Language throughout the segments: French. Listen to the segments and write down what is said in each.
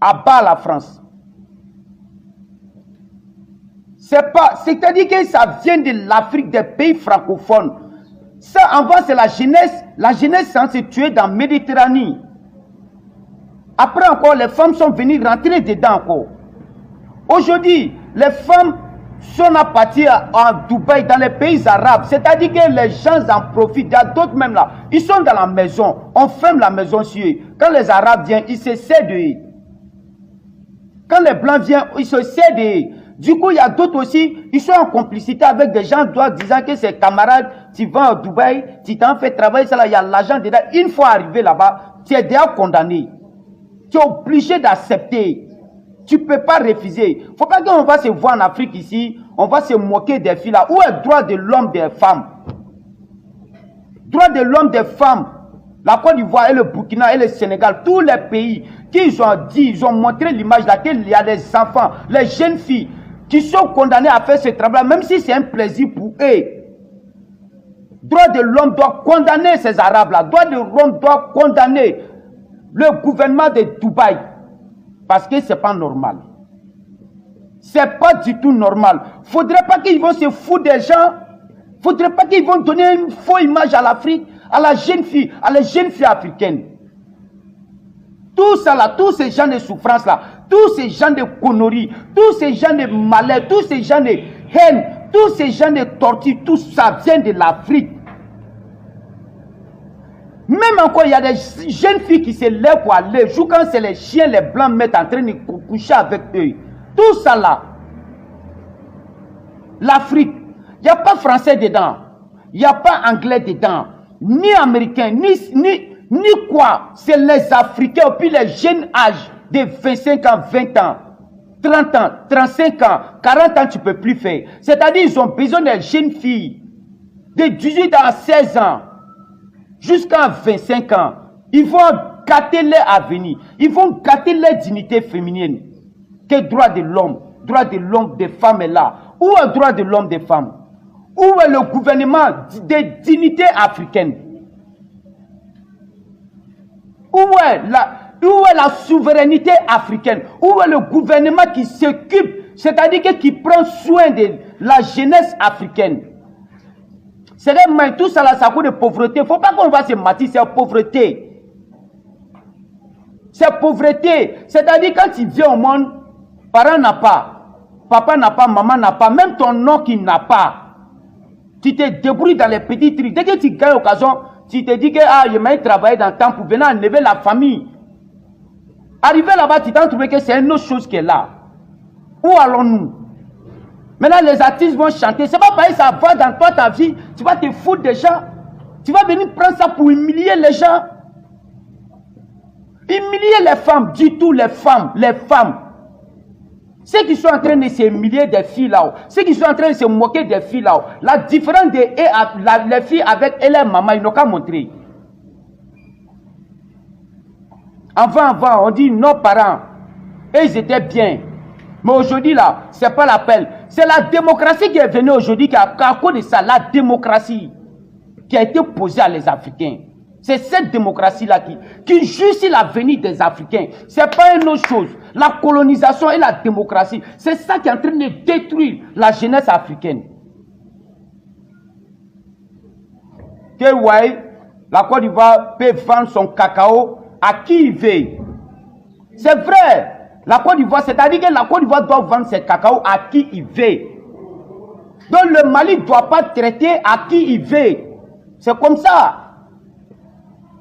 à bas la France. C'est-à-dire que ça vient de l'Afrique, des pays francophones. Ça, avant, c'est la jeunesse. La jeunesse s'est tuée dans la Méditerranée. Après encore, les femmes sont venues rentrer dedans encore. Aujourd'hui, les femmes sont à partir en Dubaï, dans les pays arabes. C'est-à-dire que les gens en profitent. Il y a d'autres même là. Ils sont dans la maison. On ferme la maison sur eux. Quand les Arabes viennent, ils se cèdent d'eux. Quand les Blancs viennent, ils se cèdent d'eux. Du coup, il y a d'autres aussi, ils sont en complicité avec des gens disant que c'est camarades, tu vas à Dubaï, tu t'en fais travailler, ça là, il y a l'argent dedans. Une fois arrivé là-bas, tu es déjà condamné. Tu es obligé d'accepter. Tu ne peux pas refuser. Il ne faut pas qu'on va se voir en Afrique ici, on va se moquer des filles là. Où est le droit de l'homme des femmes? Droit de l'homme des femmes. La Côte d'Ivoire et le Burkina et le Sénégal, tous les pays qui ont dit, ils ont montré l'image là, qu'il y a des enfants, les jeunes filles qui sont condamnées à faire ce travail, même si c'est un plaisir pour eux. Droit de l'homme doit condamner ces Arabes-là. Droit de l'homme doit condamner le gouvernement de Dubaï. Parce que ce n'est pas normal. Ce n'est pas du tout normal. Il ne faudrait pas qu'ils vont se foutre des gens. Il ne faudrait pas qu'ils vont donner une fausse image à l'Afrique, à la jeune fille, à les jeunes filles africaines. Tout ça là, tous ces gens de souffrance là, tous ces gens de conneries, tous ces gens de malheur, tous ces gens de haine, tous ces gens de torture, tout ça vient de l'Afrique. Même encore, il y a des jeunes filles qui se lèvent pour aller, jouent quand c'est les chiens, les blancs mettent en train de coucher avec eux. Tout ça là, l'Afrique, il n'y a pas français dedans, il n'y a pas anglais dedans, ni américain, ni quoi. C'est les Africains, puis les jeunes âges de 25 ans, 20 ans, 30 ans, 35 ans, 40 ans, tu ne peux plus faire. C'est-à-dire ils ont besoin des jeunes filles de 18 ans à 16 ans, jusqu'à 25 ans. Ils vont gâter leur avenir. Ils vont gâter leur dignité féminine. Quel droit de l'homme des femmes est là? Où est le droit de l'homme des femmes? Où est le gouvernement des dignités africaines? Où est la souveraineté africaine? Où est le gouvernement qui s'occupe, c'est-à-dire qui prend soin de la jeunesse africaine? C'est-à-dire tout ça là, ça cause de pauvreté. Il ne faut pas qu'on va se mentir, c'est pauvreté. C'est pauvreté. C'est-à-dire quand tu viens au monde, parent n'a pas, papa n'a pas, maman n'a pas, même ton nom qui n'a pas. Tu te débrouilles dans les petits trucs. Dès que tu gagnes l'occasion, tu te dis que je vais travailler dans le temps pour venir enlever la famille. Arrivé là-bas, tu t'en trouves que c'est une autre chose qui est là. Où allons-nous? Maintenant, les artistes vont chanter. C'est pas pareil, ça va dans toi, ta vie. Tu vas te foutre des gens. Tu vas venir prendre ça pour humilier les gens. Humilier les femmes, du tout les femmes, les femmes. Ceux qui sont en train de s'humilier des filles là-haut, ceux qui sont en train de se moquer des filles là-haut, la différence de les filles avec leur maman, ils n'ont qu'à montrer. Avant, on dit nos parents, et ils étaient bien. Mais aujourd'hui là, c'est pas l'appel. C'est la démocratie qui est venue aujourd'hui, à cause de ça, la démocratie qui a été posée à les Africains. C'est cette démocratie-là qui juge l'avenir des Africains. Ce n'est pas une autre chose. La colonisation et la démocratie, c'est ça qui est en train de détruire la jeunesse africaine. Que ouais, la Côte d'Ivoire peut vendre son cacao à qui il veut. C'est vrai. La Côte d'Ivoire, c'est-à-dire que la Côte d'Ivoire doit vendre ses cacao à qui il veut. Donc le Mali ne doit pas traiter à qui il veut. C'est comme ça.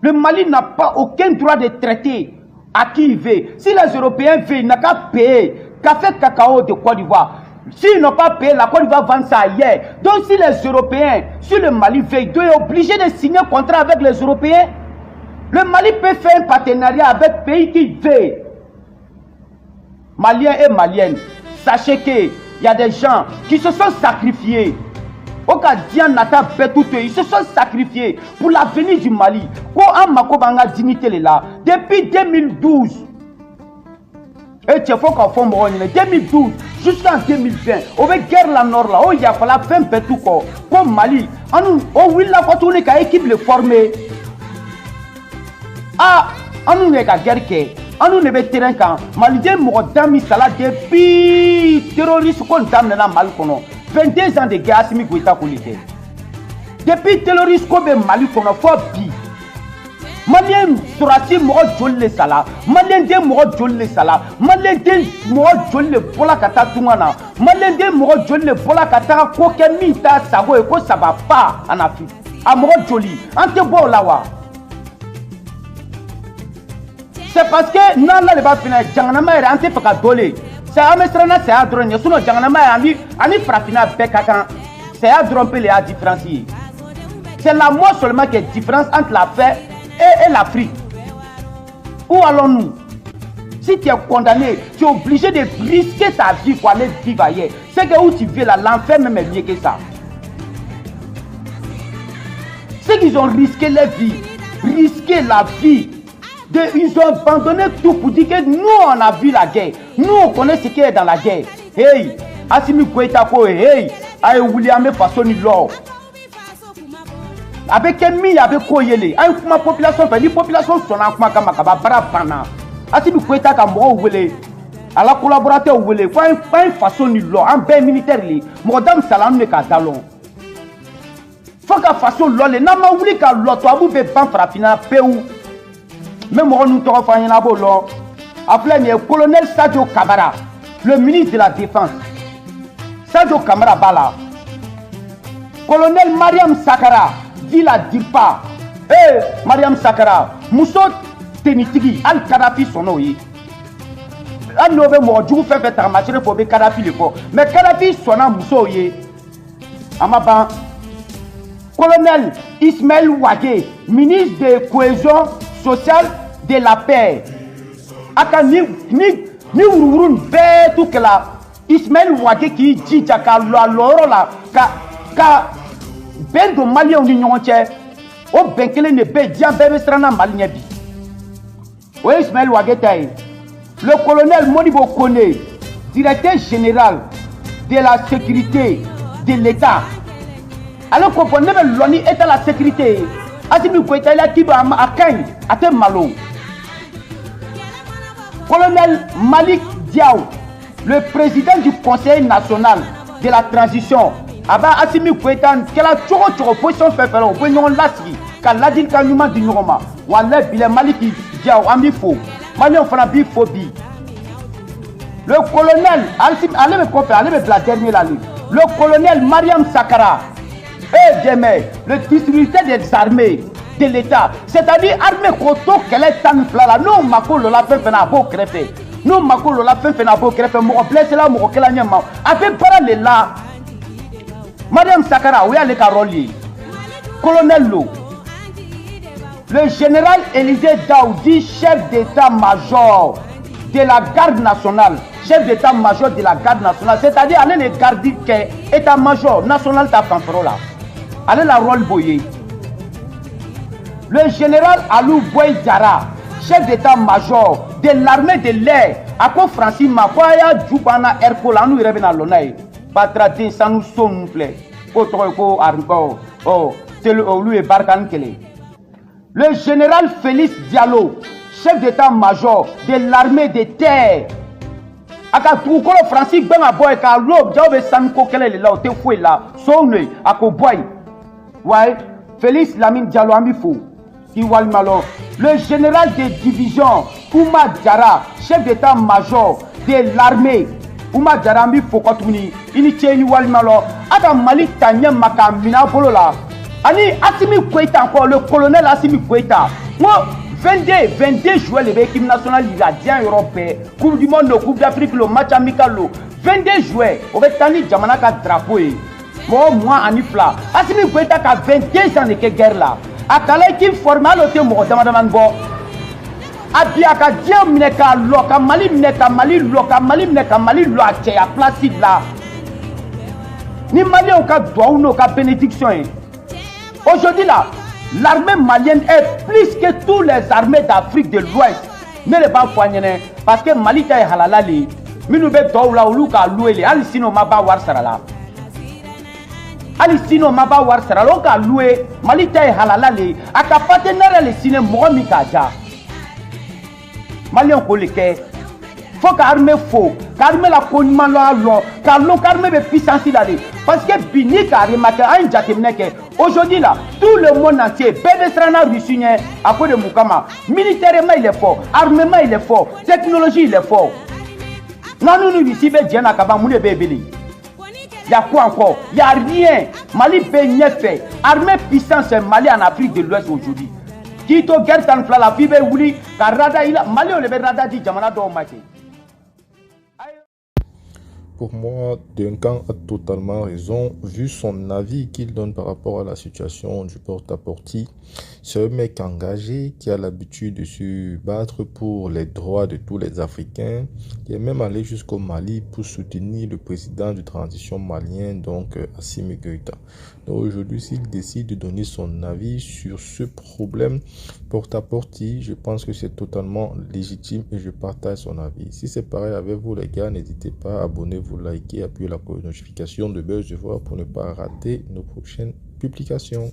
Le Mali n'a pas aucun droit de traiter à qui il veut. Si les Européens veulent, ils n'ont qu'à payer café cacao de Côte d'Ivoire. S'ils n'ont pas payé, la Côte d'Ivoire vend ça ailleurs. Donc si les Européens, si le Mali veut, il doit être obligé de signer un contrat avec les Européens. Le Mali peut faire un partenariat avec le pays qui veut. Maliens et Maliennes, sachez qu'il y a des gens qui se sont sacrifiés. Ils se sont sacrifiés pour l'avenir du Mali. Depuis 2012. Et tu faut qu'on fasse 2012 jusqu'en 2020. On va guerre la nord là. Il y a fallu faire tout comme Mali. On will la fois tourner qu'à équipe le former. On nous n'est qu'à guerre. an n'u de bɛ terrain kan maliden mɔgɔ dan min sala depuis terroriste ko daminɛna Mali kɔnɔ 22 ans de guerre Assimi Goïta ko de kɛ depuis terroriste ko bɛ Mali kɔnɔ fɔ bi malien surasi mɔgɔ joli de sala malien den mɔgɔ joli de sala malien den mɔgɔ joli de bɔla ka taa tunga na malien den mɔgɔ joli de bɔla ka taa ko kɛ min t'a sago ye ko ça va pas en Afrique a mɔgɔ joli an tɛ bɔ o la wa. C'est parce que n'ala de b'a finɛ jamanama yɛrɛ an tɛ fɛ ka dole c'est an bɛ siran na saya dɔrɔn ɲɛ sinon jamanama yɛrɛ ani farafina bɛɛ ka kan saya dɔrɔn pe le y'a différence ye c'est la mort seulement qui est différence entre la paix et l'Afrique. Où allons-nous? Si tu es condamné, tu es obligé de risquer ta vie pour aller vivre ailleurs. C'est que où tu vis là, l'enfer même est mieux que ça. C'est qu'ils ont risqué leur vie, risqué la vie. Ils ont abandonné tout pour dire que nous on a vu la guerre. Nous on connaît ce qui est dans la guerre. Hey, Assimi Goïta ko hey, ay William Fassoni Law. Avec Kemi, avec Koyele, une population, la population sont en train de faire Assimi Goïta ka mo wele, à la collaborateur wele, pas une façon ni l'eau, un bain militaire li, madame Salam ne ka dalon. Faut qu'à façon l'eau, les nama wuli ka l'eau, toi vous be ban frapina peu. Même on nous t'en fait un abolo. Appelé le colonel Sadio Kamara, le ministre de la Défense. Sadio Kamara Bala. Colonel Mariam Sakara. Dit la Dirpa. Mariam Sakara. Mousso Tenitigi. Al-Kadhafi son nom. Al-Nové Mordjou fait tamasser pour Kadhafi le fort. Mais Kadhafi son nom Mousso. Amaban. Colonel Ismaël Ouagé. Ministre de Cohésion sociale de la paix. Aka ni ururun be tout que la Ismaël Ouagé qui dit ka loro la ka ben do malien ni ñonche o benkele ne be dia be strana malien bi. O Ismaël Ouagé tay le colonel Modibo Koné, directeur général de la sécurité de l'État. Alors qu'on peut l'ONU est à la sécurité. Assimi Goïta il a qui va à Kanye à te malo. Colonel Malik Diaw, le président du Conseil national de la transition. Aba Assimi Goïta quelle a toujours position fait faire au bon lasgi car la dit kanuma du norma. Wala bile Malik Diaw ami faux. Mali on fera bi phobie. Le colonel allez me confère, allez me la dernière ligne. Le colonel Mariam Sakara. Le distributeur des armées de l'État, c'est-à-dire armée koto qu'elle est tan flala. Nous makolo la fait na beau crêpe. Nous makolo la fait na beau crêpe. Mo blessé là mo kela nyama. Avec parler là. Madame Sakara, oui elle Karoli. Colonel Lo. Le général Élisée Daoudi, chef d'état-major de la garde nationale. Chef d'état-major de la garde nationale, c'est-à-dire allez les garder que état-major national ta fanfrola. Allez la rôle boyer. Le général Alou Boy Diara, chef d'état-major de l'armée de l'air, à quoi Francis Makwaya Djoubana Erkola, nous revenons à l'honneur. Patratin, ça nous sommes plaît. Autre Argo, c'est lui et Barkan Kele. Le général Félix Diallo, chef d'état-major de l'armée de terre. Aka Toukolo Francis Banga Boy, car l'homme, Diabe Sanko Kele, là, où t'es foué là, son œil, à quoi boy. Ouais, Félix Lamine Diallo Amifou, le général de division Ouma Diara, chef d'état-major de l'armée Ouma Diara Amifou Kotouni, Initié Walmalo, Adam Malik Tanyem Makamina Polola, Ani Assimi Goïta encore, le colonel Assimi Goïta. Moi, 22 joueurs de l'équipe nationale iranien européen, Coupe du Monde, Coupe d'Afrique, le match amical, 22 joueurs, on va tenir Jamanaka drapeau. Moi, Anifla, Assimi Goïta a 22 ans de guerre là. A kala équipe formée à l'autre mot, Damadamanbo. A Biaka Diam Neka Loka, Mali Neka, Mali Loka, Mali Neka, Mali Loka, à Placide là. Ni Mali au cas d'Ouno, cas bénédiction. Aujourd'hui là, l'armée malienne est plus que toutes les armées d'Afrique de l'Ouest. Ne les pas poigner parce que Mali est halalali. Minube Doula ou Luka Loué, Alicino Maba Warsarala. Alicino Maba Warsarala, Loka Loué, Mali est halalali. A ka partenaire les ciné Mohamed Kaja. Malien ko le kɛ. Faut qu'armée faux, qu'armée la konima la long, qu'armée be puissance là de. Parce que bini ka remarqué un jatemne que aujourd'hui là, tout le monde entier, bébé strana Russie à cause de Mukama. Militairement il est fort, armement il est fort, technologie il est fort. Non nous ici be djena kaba mune bébé. Il y a quoi encore? Il y a rien. Mali be fait. Armée puissance Mali en Afrique de l'Ouest aujourd'hui. Kito guerre tan fla la vie be wuli, ka rada il Mali on le be rada di jamana do maké. Pour moi, Duncan a totalement raison, vu son avis qu'il donne par rapport à la situation du porte-à-porte. C'est un mec engagé qui a l'habitude de se battre pour les droits de tous les Africains, qui est même allé jusqu'au Mali pour soutenir le président de transition malien, donc Assimi Goïta. Donc aujourd'hui, s'il décide de donner son avis sur ce problème porte-à-porte, je pense que c'est totalement légitime et je partage son avis. Si c'est pareil avec vous les gars, n'hésitez pas à abonnez-vous, likez, appuyez la notification de Buzz de voir pour ne pas rater nos prochaines publications.